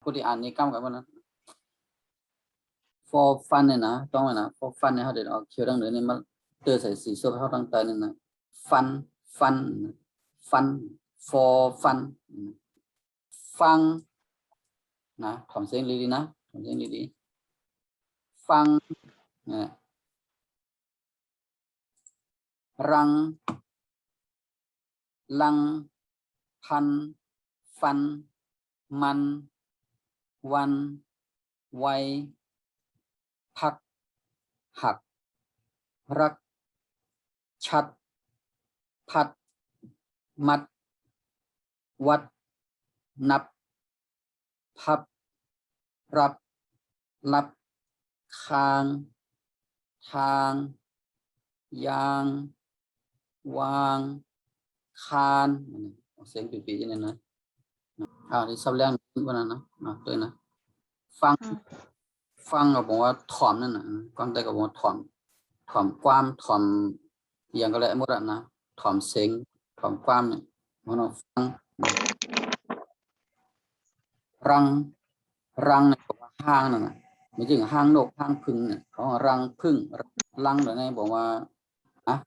กูที่อ่านนี้ก้ามกันว่านะ for fun เนี่ยนะต้องไหมนะ for fun เนี่ยเขาเดี๋ยวเอาเขียวดังเหนือเนี่ยมาเตือนใส่สีส้มเขาตั้งใจเนี่ยนะ fun fun fun for fun ฟังนะถอนเสียงดีๆนะถอนเสียงดีๆฟังนะรังลังพันฟันมันวันไวพักหักรักชัดพัดมัดวัดนับพับรับรับคางทางยางวางคานเสียงปีๆนี่นะที่สับแรงวันนั้นนะด้วยนะฟังก็บอกว่าถ่อมนั่นนะก่อนแต่ก็บอกว่าถ่อมความถ่อมอย่างก็แล้วหมดนะถ่อมเสียงถ่อมความเนี่ยมันฟังรังเนี่ยบอกว่าห้างนั่นนะไม่ใช่ห้างนกห้างพึ่งเนี่ยเขารังพึ่งรังเดี๋ยวนี้บอกว่า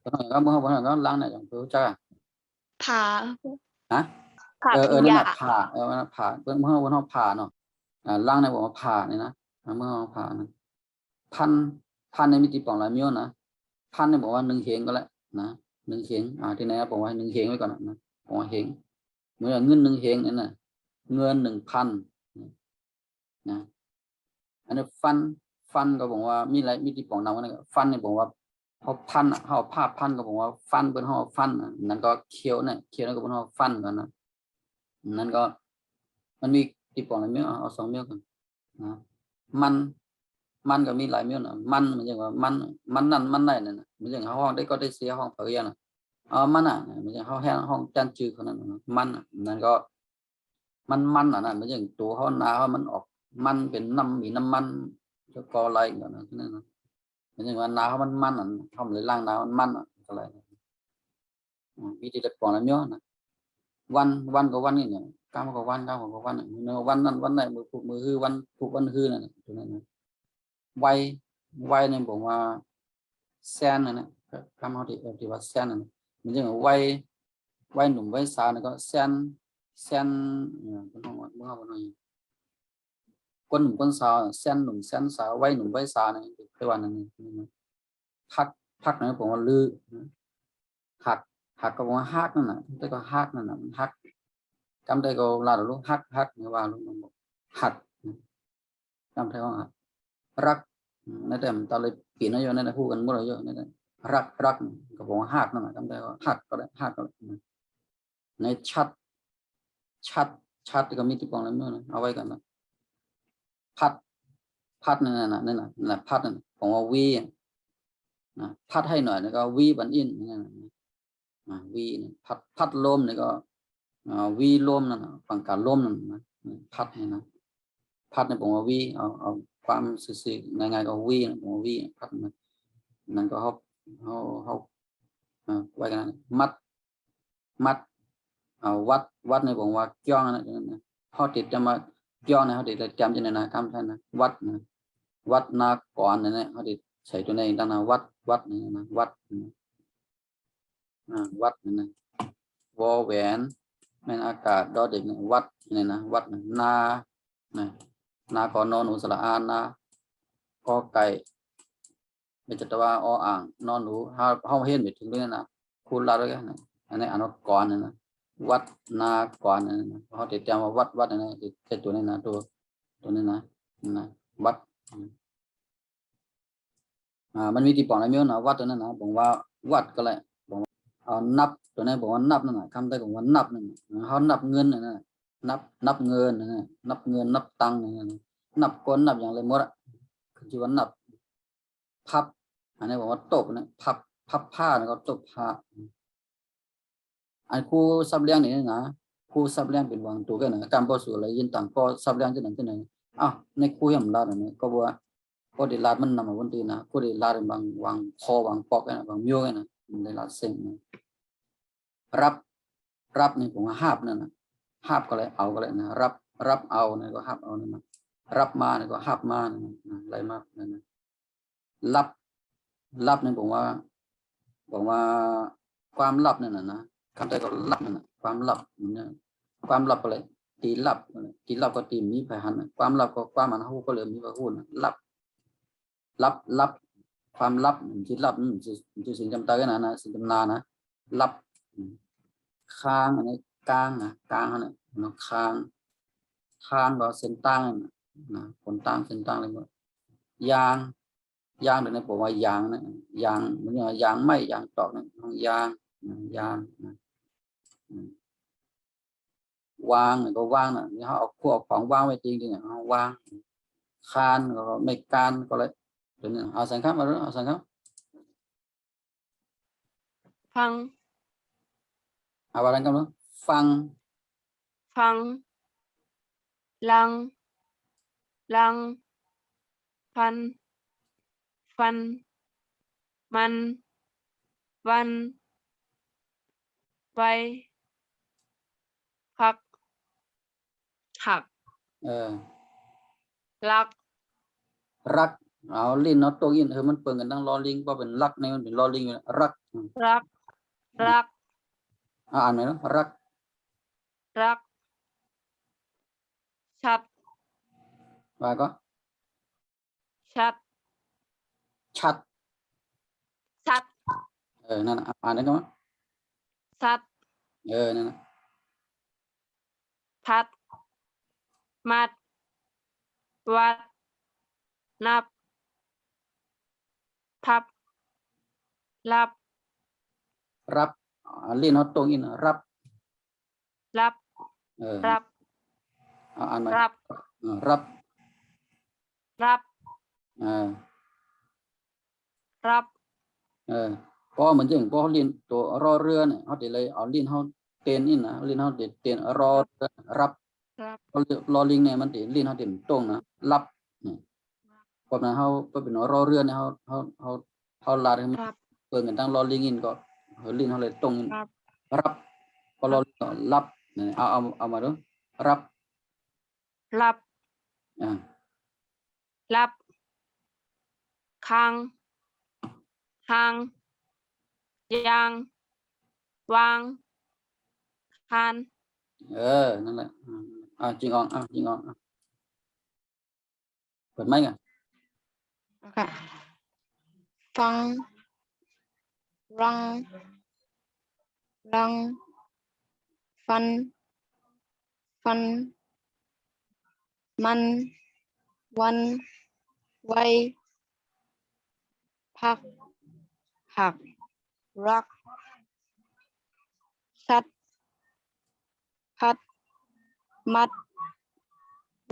ตอนนั้นก็เมื่อวันนั้นก็รังเนี่ยอย่างเพื่อจ้าผ่า นั่นแหละผ่าผ่าเมื่อวันเขาผ่าเนาะรังเนี่ยบอกว่าผ่าเนี่ยนะเมื่อผ่านะพันในมิติปองหลายมิ้วนะพันเนี่ยบอกว่า1 เหงก็แล้วนะ1 เหงที่ไหนบอกว่า1 เหงไว้ก่อนนะบอกว่าเหงเมื่อเงิน1 เหงนั่นน่ะเงิน1,000นะอันนี้ฟันก็บอกว่ามีอะไรมิติปองนำกันนะฟันเนี่ยบอกว่าเขาพันเขาผ้าพันก็บอกว่าฟันเป็นห่อฟันนั่นก็เคี้ยวเนี่ยเคี้ยวนั่นก็เป็นห่อฟันกันนะนั่นก็มันมีติปองหลายมิ้วเอา2 มิ้วกันนะมันก็มีหลายมิ้วนะมันอย่างว่ามันนั่นมันได้นั่นมันอย่างห้องได้ก็ได้เสียห้องเปลี่ยนมันมันอย่างห้องจันจือคนนั้นมันนั่นก็มันนั่นมันอย่างตัวเขาหนาเขามันออกมันเป็นน้ำมีน้ำมันจะกออะไรอย่างนั้นนั่นนะมันอย่างว่าหนาเขามันทำเลยล่างหนามันอะไรมีที่จะปองแล้วเนาะนะวันก็วันนี่เนี่ยก้าวก็วันเนาะวันนั้นวันไหนมือคือวันถูกวันคือนั่นตัวนั้นนะวัยเนี่ยบอกว่าแซนนะคำเขาที่ว่าแซนนะมันจะวัยหนุ่มวัยสาวนี่ก็แซนเป็นห้องเมื่อวันนี้คนหนุ่มคนสาวแซนหนุ่มแซนสาววัยหนุ่มวัยสาวนี่เป็นวันนั้นพักนะผมว่าลือหักก็บอกว่าฮักนั่นน่ะแต่ก็ฮักนั่นน่ะฮักจำได้ก็ลาดลูกฮักเนี่ยว่าลูกมันบอกหักจำได้ว่ารักนั่นแต่ตอนเลยปีนอยู่นั่นนะพูดกันหมดเลยเยอะนั่นรักก็บอกว่าฮักนั่นน่ะจำได้ว่าฮักก็ได้ในชัดก็มีติปองอะไรเมื่อนะเอาไว้กันนะพัดนั่นน่ะพัดนั่นผมว่าวีนะพัดให้หน่อยแล้วก็วีบันอินนั่นวีพัดลมนี่ก็วีลมนั่นฝั่งการลมนั่นนะพัดให้นะพัดในผมว่าวีเอาความสื่อง่ายๆก็วีนะผมว่าวีพัดนั่นก็เขาไว้กันมัดวัดในผมว่าจ้องนะพอติดจะมาจ้องนะเขาติดจำจะในนะคำท่านนะวัดนาก่อนนะเขาติดใส่ตัวในตั้งนะวัดนี่นะวัดนี่นะวอแหวนแม่นอากาศดอเด็กนะวัดนี่นะวัดนาก่อนนอนหนูสระอานนะกอไก่ไม่จัตว่าอ่างนอนหนูเขาเห็นไปถึงเรื่องนะคูณลาด้วยกันอันนี้อ่านว่าก่อนนะวัดนาก่อนนะเขาติดจำว่าวัดนะติดตัวนี้นะตัวนี้นะวัดมันมีที่ปองอะไรไม่รู้นะวัดตัวนั้นนะบอกว่าวัดก็เลยบอกนับตัวนี้บอกว่านับนั่นนะคำได้บอกว่านับนั่นเขานับเงินนะนับเงินนะนับเงินนับตังค์นะนับก้นนับอย่างไรหมดคือที่ว่านับพับอันนี้บอกว่าตบนะพับผ้านะก็ตบผ้าอันครูซับเลี้ยงนี่นะครูซับเลี้ยงเป็นวางตัวกันนะการพอสู่อะไรยินต่างก็ซับเลี้ยงที่ไหนในครูยำลาดนะก็ว่าก็ได้ลาดมันนำมาวันตีนะก็ได้ลาดบางวางคอวางปอกนะบางมิ้วนะได้ลาดเส้นนะรับนี่ผมว่าหาบนั่นนะหาบก็เลยเอาก็เลยนะ รับเอาเนี่ยก็หับเอาเนี่ยนะรับมาเนี่ยก็หับมาเนี่ยอะไรมากเนี่ยนะรับเนี่ยบอกว่าความลับเนี่ยนะคำใจก็ลับเนี่ยนะความลับเนี่ยความลับอะไรตีลับก็ตีมีไผหันความลับก็ความมันฮู้ก็เลยมีว่าฮู้นะลับความลับที่ลับมันสิ่งจำตากันนะสิ่งจำนานะลับค้างอันนี้กลางนะกลางนะค้างก็เส้นตั้งนะคนตั้งเส้นตั้งเลยว่ายางเดี๋ยวนี้บอกว่ายางนะยางมันยางไม่ยางตอกนะยางนะวางก็วางนะนี่เขาเอาพวกของวางไว้จริงๆเขาวางคานก็ไม่การก็เลยเดี๋ยวนี้เอาสังครับมาดูเอาสังครับฟังเอาอะไรกันเนาะฟังลังฟันมันวันไว้พักหักรักเอาลิ้นเนาะตัวอินมันเปิงกันตั้งลอลิงเพราะเป็นรักในมันเป็นลอลิงรักอ่านไหมเนาะรักชัดว่าก็ชัดนั่นอ่านได้ก็มั้ยชัดนั่นนะพัดมัดวัดนับพับรับลิ้นเนาะตัวอินรับอ่านไหมรับก็เหมือนอย่างก็ลิ้นตัวรอเรือเนี่ยเขาเดี๋ยวเลยเอาลิ้นเขาเต้นอินนะลิ้นเขาเต้นรอรับรอลิงเนี่ยมันติลิ้นเขาเต้นตรงนะรับเพราะนั้นเขาเป็นรอเรือเนี่ยเขาลาดให้มันเปิดกันตั้งรอลิงอินก็ลิ้นเขาเลยตรงรับก็รอรับเนี่ยเอามาดูรับค้างยางวางคานนั่นแหละจริงอ่อนเปิดไหมกันฟังรังฟันมันวันไว้พักหักรักชัดพัดมัด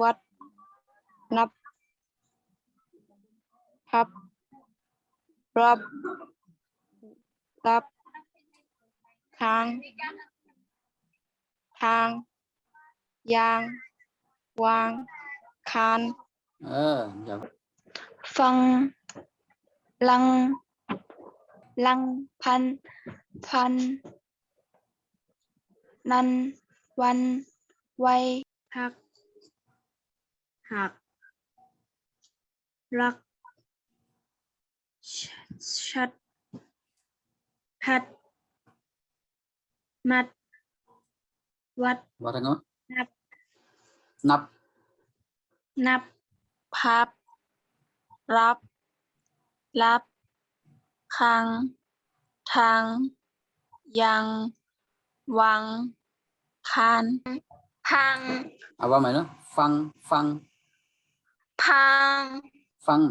วัดนับพับรับค้างทางยางวางคานอย่าฟังลังพันนันวันไว้หักรักชัดพัดมัดวัดทั้งนั้นนับพับรับค้างทางยังวางคานพังเอาว่าไหมเนาะฟังพัง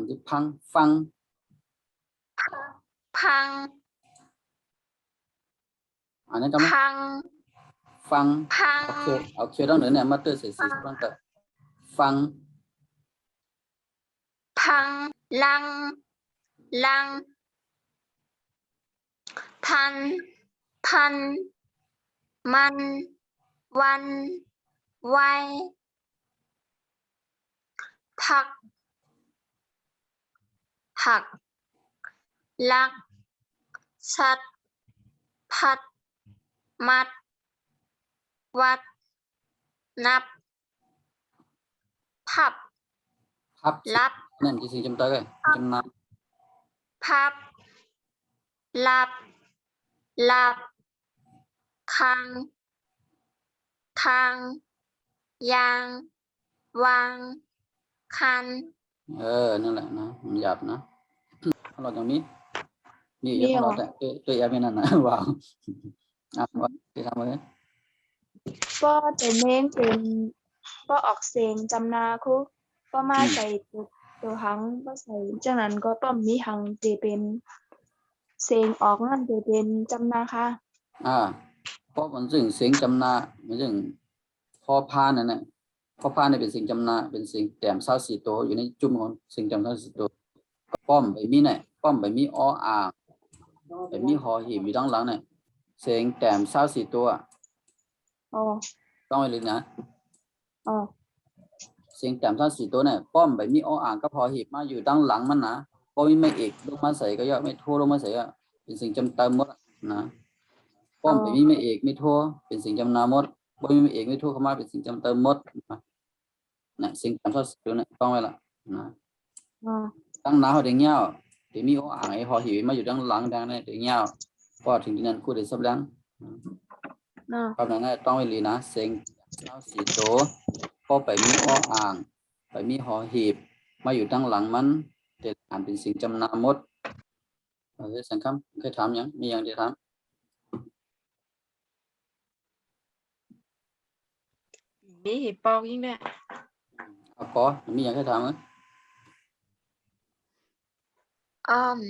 ที่ฟังอันนี้ก็พังโอเคต้องเหนือเนี่ยมาเตอร์สีต้องเตอร์ฟังลังพันมันวันไว้พักหักลักชัดพัดมัดวัดนับ พับ พับ รับ นั่นคือสิ่งจำตาcáiจำนา พับรับรับคังทางยางวางคัน นั่นแหละนะมันหยาบนะเราตรงนี้นี่อย่าของเราแต่ตัวแอปนั่นนะว้าวว่าที่ทำเลย ป้อตัวเม้งเป็นป้อออกเสียงจำนาคุป้อมาใส่ตัวหังป้อใส่จากนั้นก็ป้อมมีหังจะเป็นเสียงออกนั่นจะเป็นจำนาค่ะ เพราะมันซึ่งเสียงจำนามันซึ่งพอพานนั่นแหละพอพานเนี่ยเป็นเสียงจำนาเป็นเสียงแต้ม24ตัวอยู่ในจุ่มของเสียงจำ24ตัวป้อมไปมีเนี่ยป้อมไปมีออ่างไปมีหอหีบอยู่ด้านหลังเนี่ยเสียงแต้ม24ตัว อ๋อ ต้องไปเลยนะ อ๋อ เสียงแต้ม24ตัวเนี่ยป้อมไปมีออ่างก็พอหีบมาอยู่ด้านหลังมันนะพอมีไม่เอกลงมาใส่ก็ย่อไม่โทลงมาใส่ก็เป็นเสียงจำเติมหมดนะป้อมไปมีไม่เอกไม่โทเป็นเสียงจำนาหมดพอมีไม่เอกไม่โทเข้ามาเป็นเสียงจำเติมหมดนะเสียงแต้ม24ตัวเนี่ยต้องไว้ละนะ อ๋อ ตั้งหน้าเขาเดียวเงี้ยเดี๋ยวมีออ่างไอ้พอหีบมาอยู่ด้านหลังดังเนี่ยเดี๋ยวเงี้ยก็ถึงที่นั่นคู่เดี๋ยวสับลัง อ๋อ ความนั้นต้องไปเลยนะเสียง24ตัวพอไปมีออ่างไปมีหอหีบมาอยู่ด้านหลังมันจะอ่านเป็นเสียงจำนามดสังคำเคยถามยังมีอย่างที่ถาม มีหีบปอกยิ่งได้ cóมีอย่างเคยถามไหม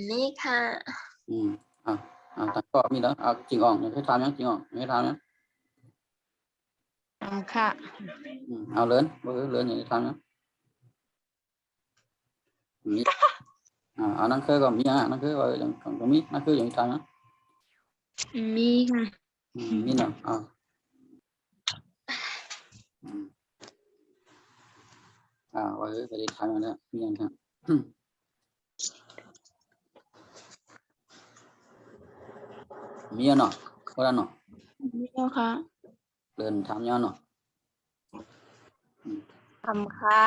นี่ค่ะ แต่ก็มีแล้วจริงอ่องยังเคยถามยังจริงอ่องยังเคยถามยัง ค่ะ เอาเลินเลินอย่างที่ถามยังมีเอานั่งเคยก็มีนั่งเคยว่าอย่างก็มีนั่งเคยอย่างที่ถามยัง มีค่ะ มีเนาะว่าไปได้ถามอย่างนี้มีอย่างครับมีเนาะก็ได้เนาะ มีแล้วค่ะ เดินถามย้อนเนาะ ทำค่ะ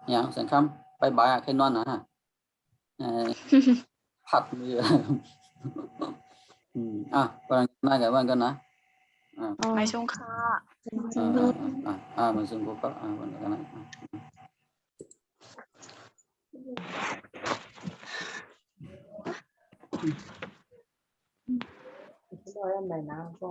เนี่ยสังคำไปบ่ายแค่นอนนะฮะผัดมือวันนั้นกับวันกันนะไม่ชงค่ะ มันซึ่งก็วันกันนะ ร้อยอันไหนนะก็